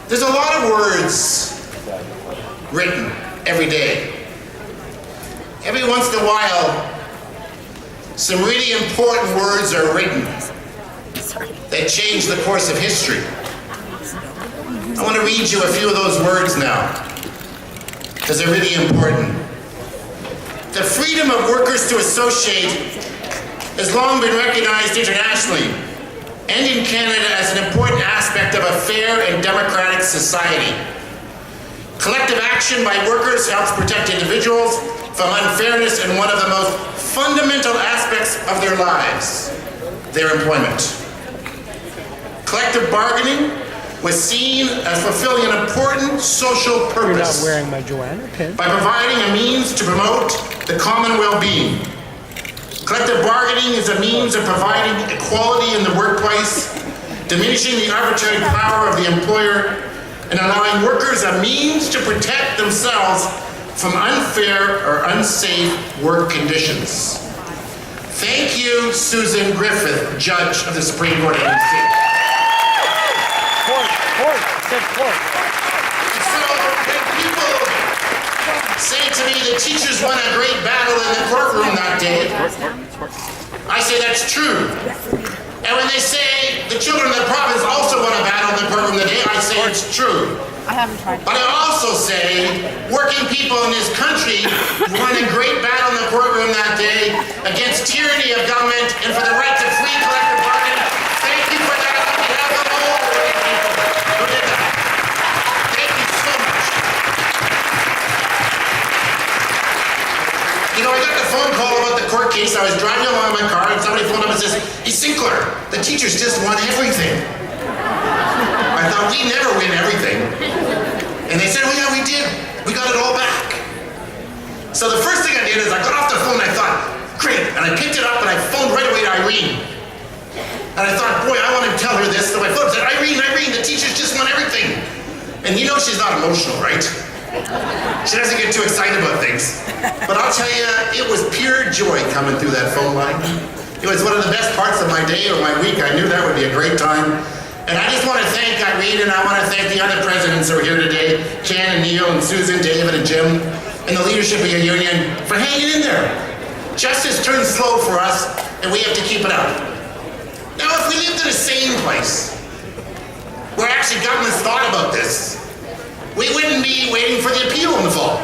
There's a lot of words written every day. Every once in a while, some really important words are written that change the course of history. I want to read you a few of those words now, because they're really important. The freedom of workers to associate has long been recognized internationally and in Canada as an important aspect of a fair and democratic society. Collective action by workers helps protect individuals from unfairness in one of the most fundamental aspects of their lives, their employment. Collective bargaining was seen as fulfilling an important social purpose by providing a means to promote the common well-being. Collective bargaining is a means of providing equality in the workplace, diminishing the arbitrary power of the employer, and allowing workers a means to protect themselves from unfair or unsafe work conditions. Thank you, Susan Griffith, Judge of the Supreme Court of BC. So when people say to me the teachers won a great battle in the courtroom that day, I say that's true. And when they say the children of the province also won a battle in the courtroom that day, I say it's true. I haven't tried. But I also say working people in this country won a great battle in the courtroom that day against tyranny of government and for the right to free collective bargaining. Thank you for that on behalf of all working people who did that. Thank you so much. You know, I got the phone call about the court case. I was driving along in my car and somebody phoned up and says, "Hey, Sinclair, the teachers just won everything." I thought, we never win everything. And they said, well, yeah, we did. We got it all back. So the first thing I did is I got off the phone and I thought, great. And I picked it up and I phoned right away to Irene. And I thought, boy, I want to tell her this. So I phoned and said, Irene, the teachers just won everything. And you know she's not emotional, right? She doesn't get too excited about things. But I'll tell you, it was pure joy coming through that phone line. It was one of the best parts of my day or my week. I knew that would be a great time. And I just want to thank Irene, and I want to thank the other presidents who are here today, Jan and Neil and Susan, David and Jim, and the leadership of your union for hanging in there. Justice turns slow for us, and we have to keep it up. Now, if we lived in a sane place, where actually governments thought about this, we wouldn't be waiting for the appeal in the fall.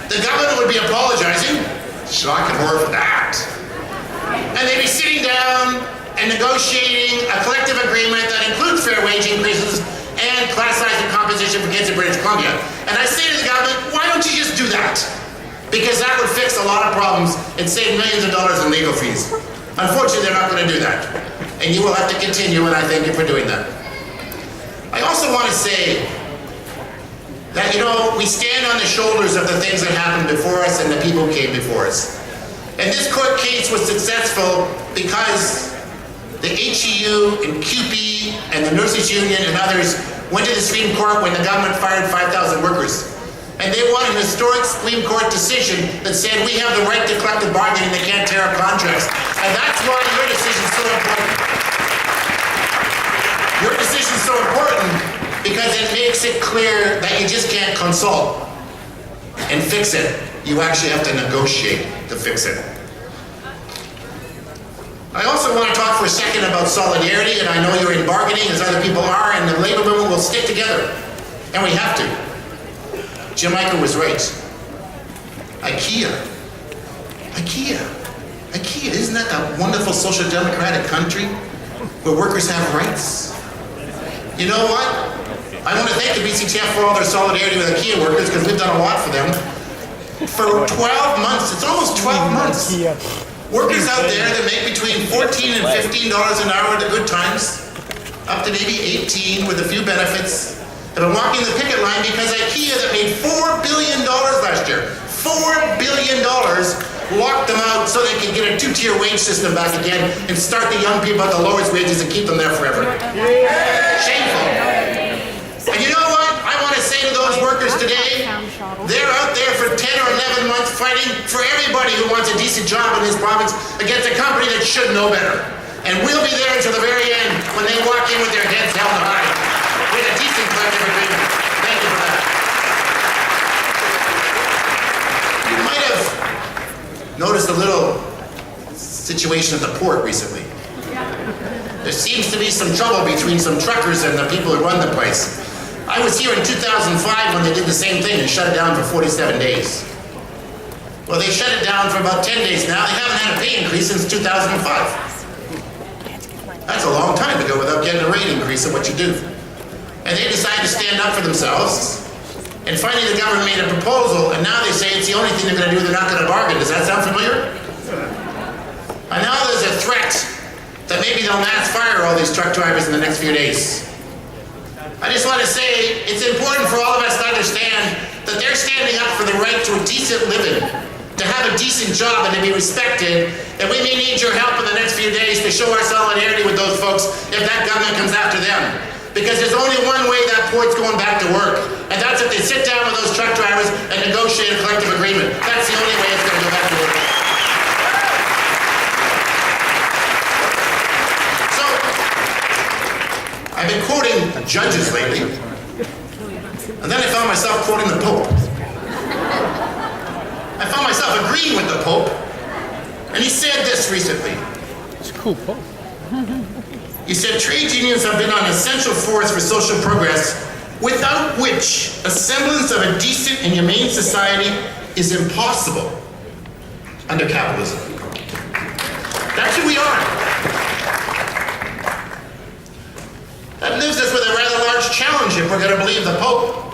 The government would be apologizing, shock and horror for that. And they'd be sitting down and negotiating a collective agreement that includes fair wage increases and class size and composition for kids in British Columbia. And I say to the government, why don't you just do that? Because that would fix a lot of problems and save millions of dollars in legal fees. Unfortunately, they're not going to do that. And you will have to continue, and I thank you for doing that. I also want to say that, you know, we stand on the shoulders of the things that happened before us and the people who came before us. And this court case was successful because the HEU and QP and the Nurses Union and others went to the Supreme Court when the government fired 5,000 workers. And they won an historic Supreme Court decision that said we have the right to collective bargaining, they can't tear up contracts. And that's why your decision is so important. Your decision is so important because it makes it clear that you just can't consult and fix it. You actually have to negotiate to fix it. I also want to talk for a second about solidarity, and I know you're in bargaining as other people are, and the labor movement will stick together, and we have to. Jim Michael was right. IKEA, isn't that a wonderful social democratic country where workers have rights? You know what? I want to thank the BCTF for all their solidarity with IKEA workers because we've done a lot for them. For 12 months, it's almost 12 months. Workers out there that make between $14 and $15 an hour at the good times, up to maybe 18 with a few benefits, have been walking the picket line because IKEA that made $4 billion last year, $4 billion, locked them out so they could get a two-tier wage system back again and start the young people at the lowest wages and keep them there forever. Shameful. And you know what? I want to say to those workers today, they're out there for 10 or 11 months fighting for everybody who wants a decent job in this province against a company that should know better. And we'll be there until the very end when they walk in with their heads held high with a decent collective noticed a little situation at the port recently. There seems to be some trouble between some truckers and the people who run the place. I was here in 2005 when they did the same thing and shut it down for 47 days. Well, they shut it down for about 10 days now. They haven't had a pay increase since 2005. That's a long time to go without getting a rate increase in what you do. And they decided to stand up for themselves. And finally the government made a proposal, and now they say it's the only thing they're going to do, they're not going to bargain. Does that sound familiar? And now there's a threat that maybe they'll mass fire all these truck drivers in the next few days. I just want to say it's important for all of us to understand that they're standing up for the right to a decent living, to have a decent job and to be respected, and we may need your help in the next few days to show our solidarity with those folks if that government comes after them. Because there's only one way that port's going back to work, and that's if they sit down with those truck drivers and negotiate a collective agreement. That's the only way it's going to go back to work. So, I've been quoting judges lately, and then I found myself quoting the Pope. I found myself agreeing with the Pope, and he said this recently. It's a cool Pope. He said, trade unions have been an essential force for social progress, without which a semblance of a decent and humane society is impossible under capitalism. That's who we are. That leaves us with a rather large challenge if we're going to believe the Pope,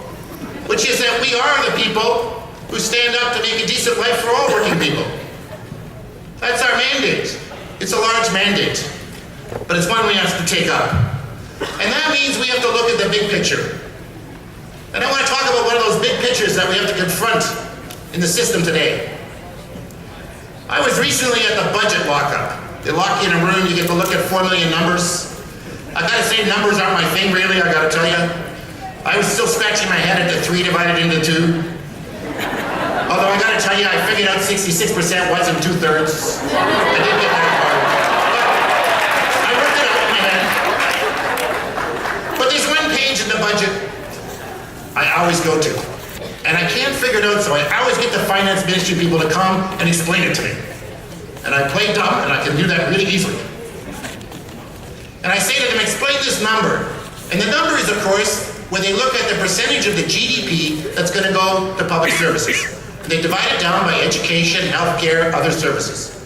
which is that we are the people who stand up to make a decent life for all working people. That's our mandate. It's a large mandate. But it's one we have to take up. And that means we have to look at the big picture. And I want to talk about one of those big pictures that we have to confront in the system today. I was recently at the budget lockup. They lock you in a room, you get to look at 4 million numbers. I gotta say, numbers aren't my thing really, I gotta tell you. I was still scratching my head at the 3 divided into 2. Although I gotta tell you, I figured out 66% wasn't 2/3. I did get that far. But there's one page in the budget I always go to, and I can't figure it out, so I always get the finance ministry people to come and explain it to me. And I play dumb, and I can do that really easily. And I say to them, explain this number. And the number is, of course, when they look at the percentage of the GDP that's going to go to public services. And they divide it down by education, healthcare, other services.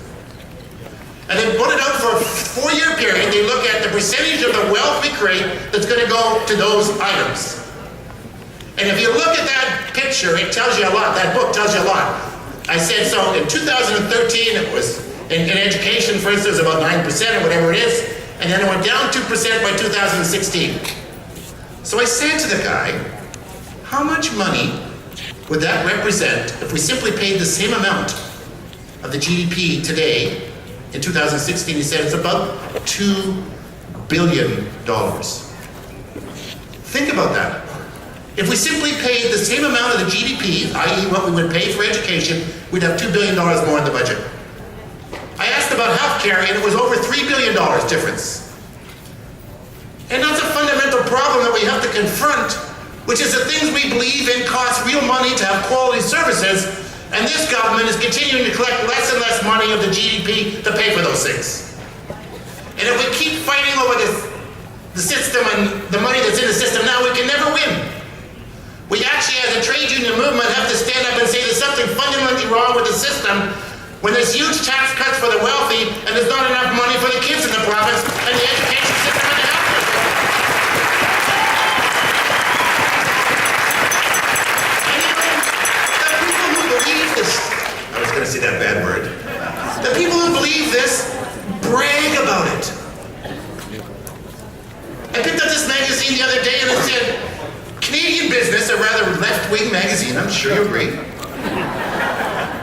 And then put it out for a 4-year period, they look at the percentage of the wealth we create that's going to go to those items. And if you look at that picture, it tells you a lot. That book tells you a lot. I said, so in 2013, it was, in education, for instance, about 9% or whatever it is, and then it went down 2% by 2016. So I said to the guy, how much money would that represent if we simply paid the same amount of the GDP today? In 2016, he said it's about $2 billion. Think about that. If we simply paid the same amount of the GDP, i.e. what we would pay for education, we'd have $2 billion more in the budget. I asked about healthcare, and it was over $3 billion difference. And that's a fundamental problem that we have to confront, which is the things we believe in cost real money to have quality services. And this government is continuing to collect less and less money of the GDP to pay for those things. And if we keep fighting over the system and the money that's in the system now, we can never win. We actually, as a trade union movement, have to stand up and say there's something fundamentally wrong with the system when there's huge tax cuts for the wealthy and there's not enough money for the kids in the province and the education system and the health system. I was going to say that bad word. The people who believe this brag about it. I picked up this magazine the other day and it said, Canadian Business, a rather left-wing magazine, I'm sure you agree.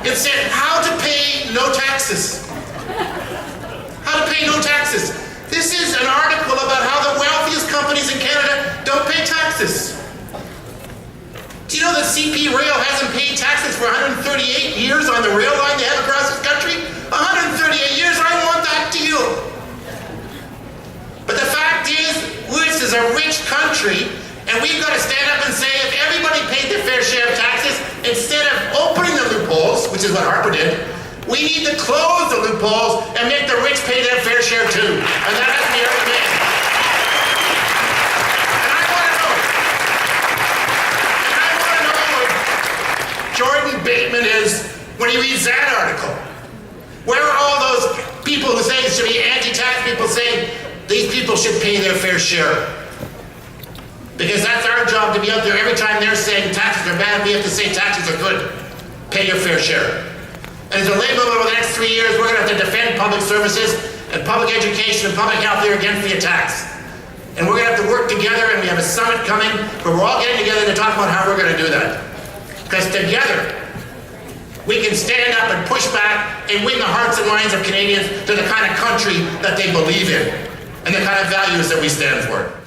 It said, how to pay no taxes. How to pay no taxes. This is an article about how the wealthiest companies in Canada don't pay taxes. Do you know that CP Rail hasn't paid taxes for 138 years on the rail line they have across this country? 138 years, I want that deal. But the fact is, this is a rich country, and we've got to stand up and say, if everybody paid their fair share of taxes, instead of opening the loopholes, which is what Harper did, We need to close the loopholes and make the rich pay their fair share too. And that has to be our demand. And I want to know what Jordan Bateman is when he reads that article. Where are all those people who say it should be anti-tax people saying these people should pay their fair share? Because that's our job, to be out there every time they're saying taxes are bad, we have to say taxes are good. Pay your fair share. And as a Labour over the next 3 years, we're going to have to defend public services and public education and public health here against the attacks. And we're going to have to work together, and we have a summit coming where we're all getting together to talk about how we're going to do that. Because together, we can stand up and push back and win the hearts and minds of Canadians to the kind of country that they believe in and the kind of values that we stand for.